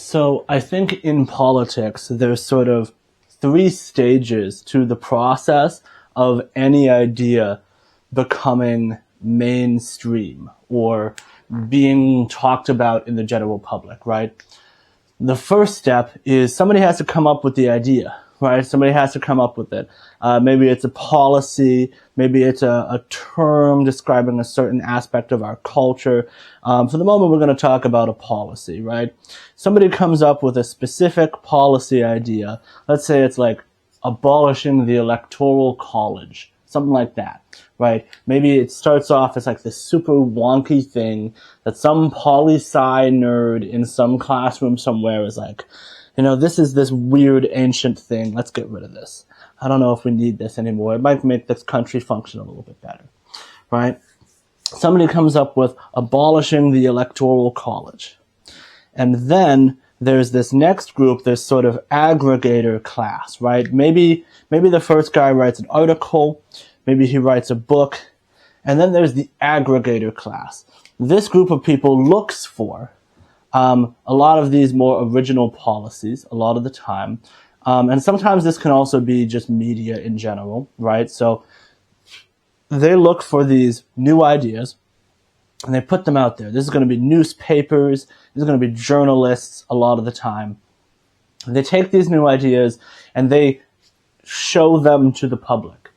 So I think in politics, there's sort of three stages to the process of any idea becoming mainstream or being talked about in the general public, right? The first step is somebody has to come up with the idea, right? Somebody has to come up with it. Maybe it's a policy, maybe it's a term describing a certain aspect of our culture. For the moment, we're going to talk about a policy, right? Somebody comes up with a specific policy idea. Let's say it's like abolishing the electoral college, something like that, right? Maybe it starts off as like this super wonky thing that some poli-sci nerd in some classroom somewhere is like, this is this weird ancient thing. Let's get rid of this. I don't know if we need this anymore. It might make this country function a little bit better, right? Somebody comes up with abolishing the electoral college. And then there's this next group, this sort of aggregator class, right? Maybe the first guy writes an article, maybe he writes a book, and then there's the aggregator class. This group of people looks for a lot of these more original policies a lot of the time. And sometimes this can also be just media in general, right? So they look for these new ideas and they put them out there. This is going to be newspapers. This is going to be journalists a lot of the time. They take these new ideas and they show them to the public.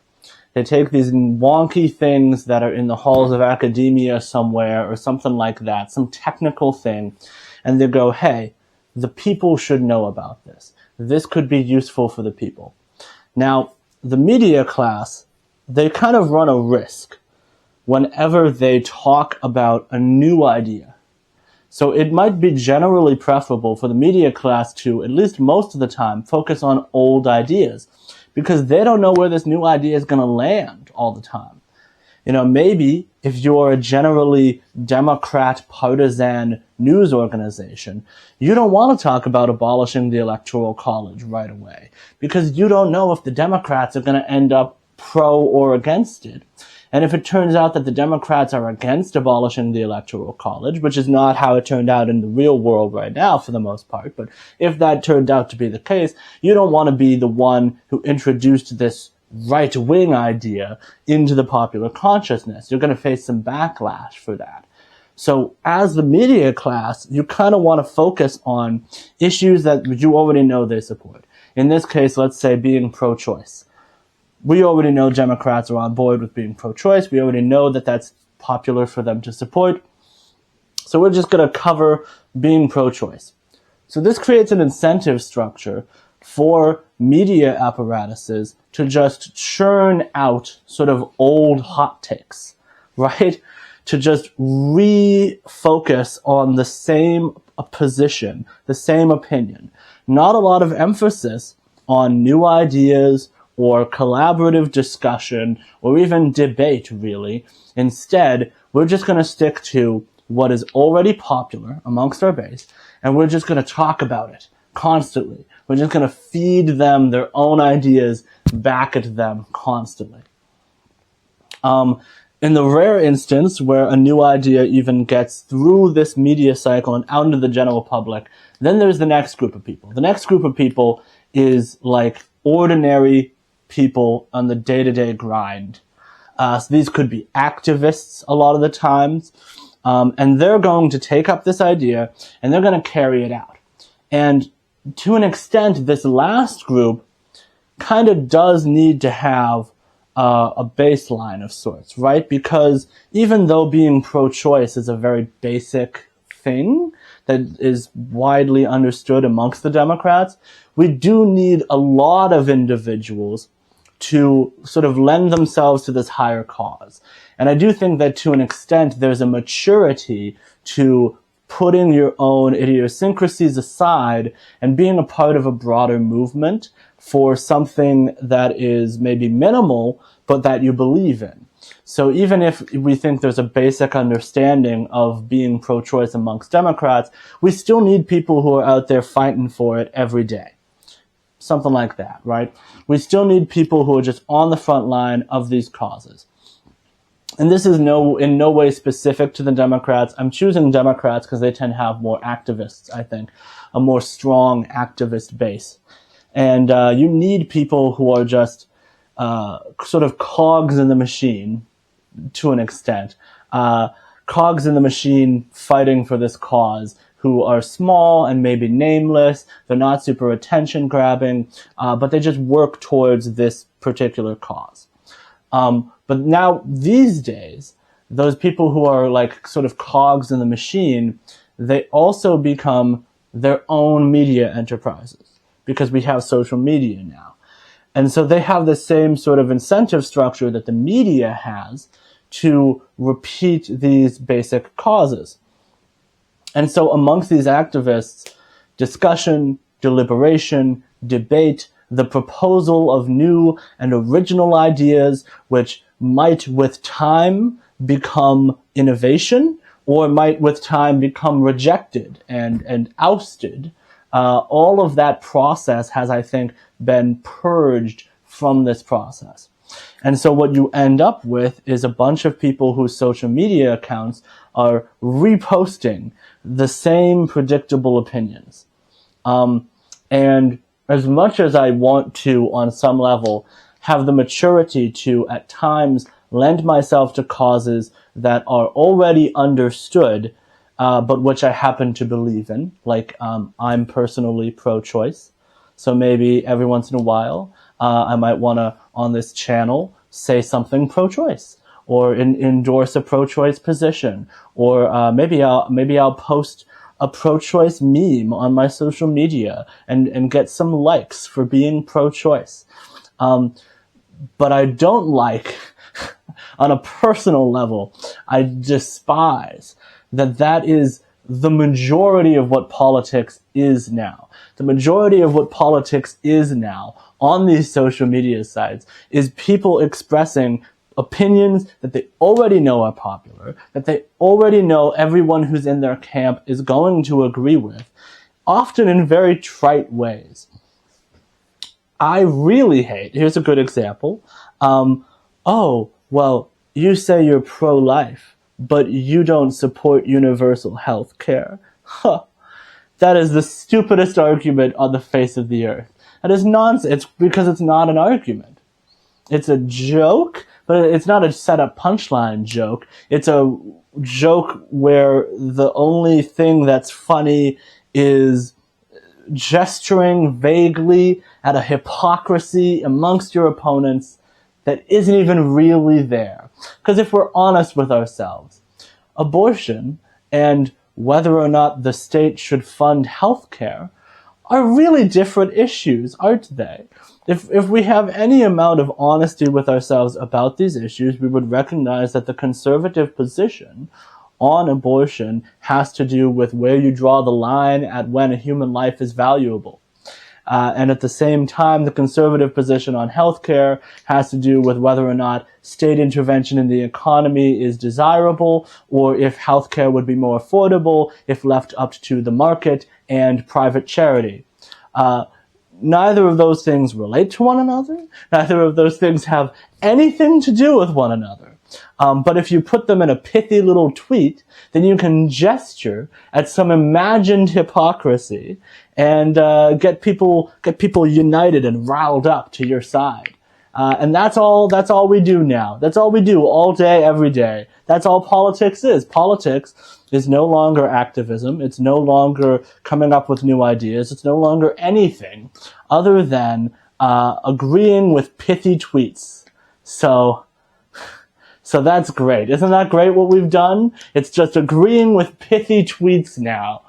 They take these wonky things that are in the halls of academia somewhere or something like that, some technical thing, and they go, hey, the people should know about this. This could be useful for the people. Now, the media class, they kind of run a risk whenever they talk about a new idea. So it might be generally preferable for the media class to, at least most of the time, focus on old ideas because they don't know where this new idea is going to land all the time. Maybe if you're a generally Democrat partisan news organization, you don't want to talk about abolishing the electoral college right away because you don't know if the Democrats are going to end up pro or against it. And if it turns out that the Democrats are against abolishing the electoral college, which is not how it turned out in the real world right now for the most part, but if that turned out to be the case, you don't want to be the one who introduced this right-wing idea into the popular consciousness. You're going to face some backlash for that. So as the media class, you kind of want to focus on issues that you already know they support. In this case, let's say being pro-choice. We already know Democrats are on board with being pro-choice. We already know that that's popular for them to support. So we're just going to cover being pro-choice. So this creates an incentive structure for media apparatuses to just churn out sort of old hot takes, right? To just refocus on the same position, the same opinion. Not a lot of emphasis on new ideas or collaborative discussion or even debate, really. Instead, we're just going to stick to what is already popular amongst our base, and we're just going to talk about it constantly. We're just going to feed them their own ideas back at them constantly. In the rare instance where a new idea even gets through this media cycle and out into the general public, then there's the next group of people. The next group of people is like ordinary people on the day-to-day grind. So these could be activists a lot of the times, and they're going to take up this idea and they're going to carry it out. And to an extent, this last group kind of does need to have a baseline of sorts, right? Because even though being pro-choice is a very basic thing that is widely understood amongst the Democrats, we do need a lot of individuals to sort of lend themselves to this higher cause. And I do think that to an extent there's a maturity to putting your own idiosyncrasies aside and being a part of a broader movement for something that is maybe minimal, but that you believe in. So even if we think there's a basic understanding of being pro-choice amongst Democrats, we still need people who are out there fighting for it every day. Something like that, right? We still need people who are just on the front line of these causes. and this is in no way specific to the Democrats. I'm choosing Democrats because they tend to have more activists, I think, a more strong activist base. And you need people who are just sort of cogs in the machine to an extent. Cogs in the machine fighting for this cause, who are small and maybe nameless. They're not super attention grabbing, but they just work towards this particular cause. But now these days, those people who are like sort of cogs in the machine, they also become their own media enterprises because we have social media now. And so they have the same sort of incentive structure that the media has to repeat these basic causes. And so amongst these activists, discussion, deliberation, debate, the proposal of new and original ideas which might with time become innovation or might with time become rejected and ousted, all of that process has, I think, been purged from this process. And so what you end up with is a bunch of people whose social media accounts are reposting the same predictable opinions. And as much as I want to, on some level, have the maturity to, at times, lend myself to causes that are already understood, but which I happen to believe in, like I'm personally pro-choice. So maybe every once in a while, I might want to, on this channel, say something pro-choice, or endorse a pro-choice position, or maybe I'll post a pro-choice meme on my social media and get some likes for being pro-choice. But I don't like, on a personal level, I despise that is the majority of what politics is now. The majority of what politics is now on these social media sites is people expressing opinions that they already know are popular, that they already know everyone who's in their camp is going to agree with, often in very trite ways. I really hate, here's a good example, oh, well, you say you're pro-life, but you don't support universal health care. Huh. That is the stupidest argument on the face of the earth. That is nonsense. It's because it's not an argument. It's a joke, but it's not a set-up punchline joke. It's a joke where the only thing that's funny is gesturing vaguely at a hypocrisy amongst your opponents that isn't even really there. Because if we're honest with ourselves, abortion and whether or not the state should fund healthcare are really different issues, aren't they? If we have any amount of honesty with ourselves about these issues, we would recognize that the conservative position on abortion has to do with where you draw the line at when a human life is valuable. And at the same time, the conservative position on healthcare has to do with whether or not state intervention in the economy is desirable, or if healthcare would be more affordable if left up to the market and private charity. Neither of those things relate to one another. Neither of those things have anything to do with one another. But if you put them in a pithy little tweet, then you can gesture at some imagined hypocrisy and get people united and riled up to your side. And that's all we do now. That's all we do all day, every day. That's all politics is. Politics is no longer activism. It's no longer coming up with new ideas. It's no longer anything other than agreeing with pithy tweets. So that's great. Isn't that great what we've done? It's just agreeing with pithy tweets now.